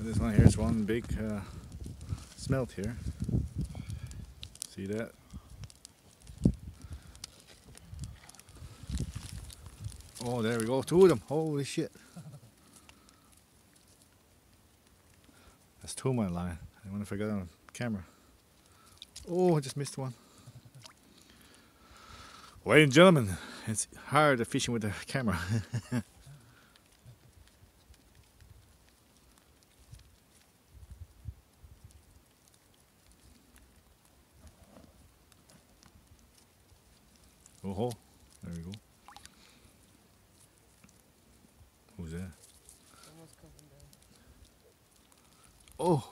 This one here is one big smelt here. See that? Oh, there we go. Two of them. Holy shit. That's two of my line. I wonder if I got it on camera. Oh, I just missed one. Ladies and gentlemen, it's hard fishing with the camera. Oh, there we go. Who's that? Someone's coming down. Oh.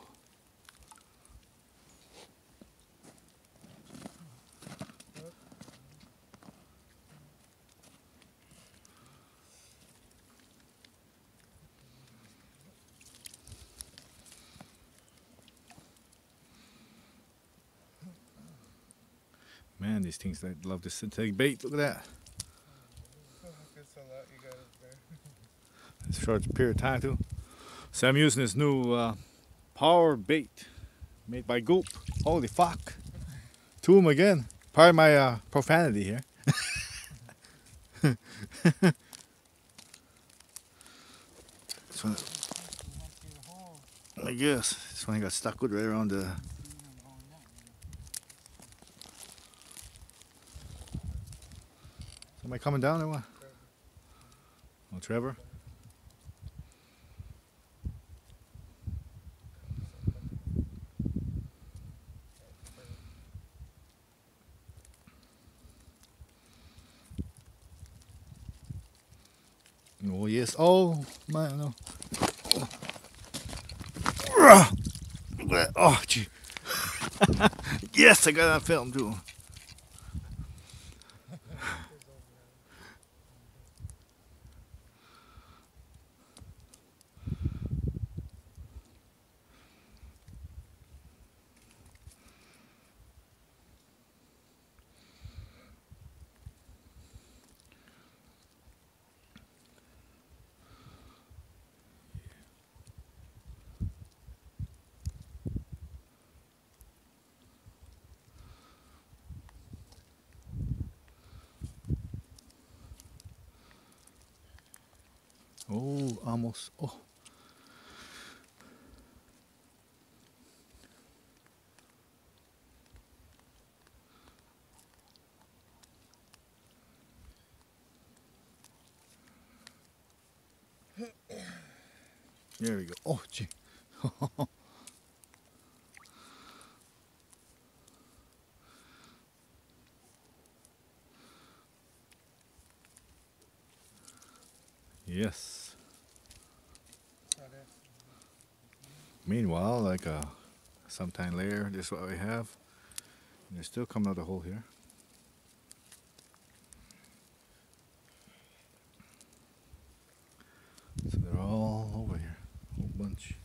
Man, these things, I love to take bait. Look at that. It's a lot you got up there. It's a short period of time too. So I'm using this new power bait made by Goop. Holy fuck. Two of them again. Pardon my profanity here. This one, I guess. This one I got stuck with right around the... Somebody coming down or what? Oh, Trevor? Oh, yes. Oh, man, no. Oh, gee. Yes, I got that film too. Oh, almost. Oh. There we go. Oh, gee. Yes. Meanwhile, like sometime later, this is what we have. And they're still coming out the hole here. So they're all over here, a whole bunch.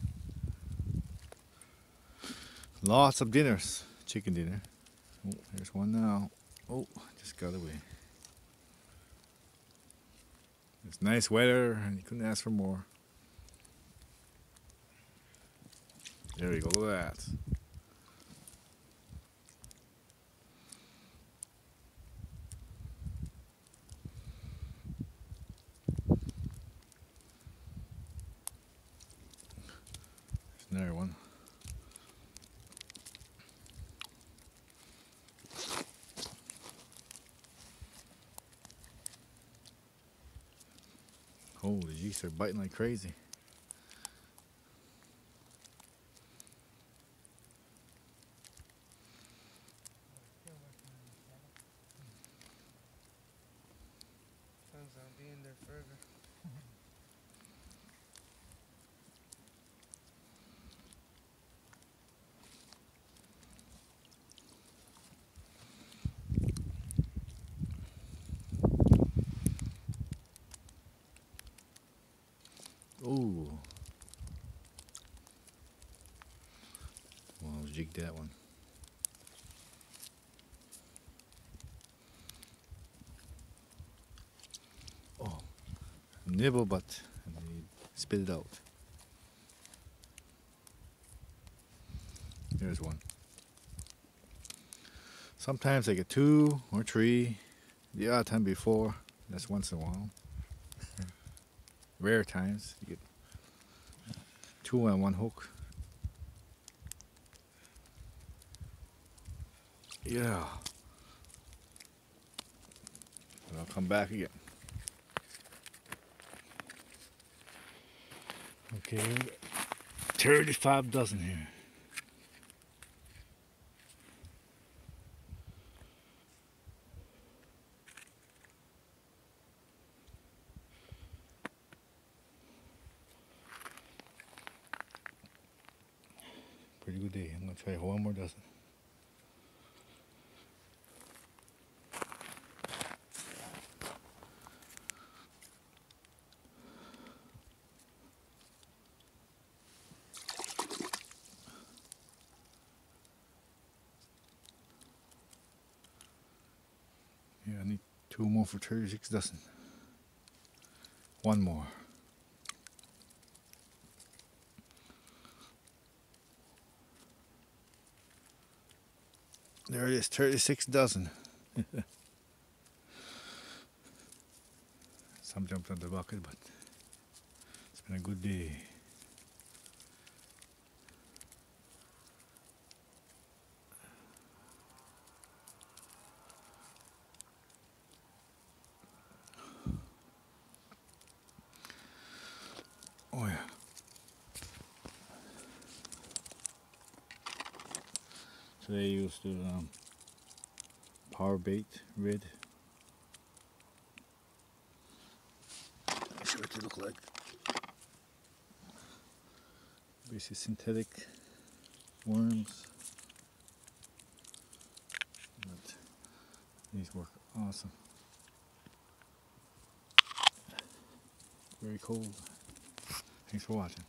Lots of dinners, chicken dinner. Oh, here's one now. Oh, just got away. It's nice weather, and you couldn't ask for more. There we go, look at that. There's another one. Holy jeez, they're biting like crazy. Sun's not being there forever. Ooh. Well, I'll jig that one. Oh. Nibble, but spit it out. There's one. Sometimes I get 2 or 3. The odd time before. That's once in a while. Rare times you get 2 on one hook. Yeah. And I'll come back again. Okay, 35 dozen here. Pretty good day. I'm gonna try 1 more dozen. Yeah, I need 2 more for 36 dozen. 1 more. There it is, 36 dozen. Some jumped on the bucket, but it's been a good day. Oh yeah. Today I used the power bait red. Let's see what they look like. Basically synthetic worms. But these work awesome. Very cold. Thanks for watching.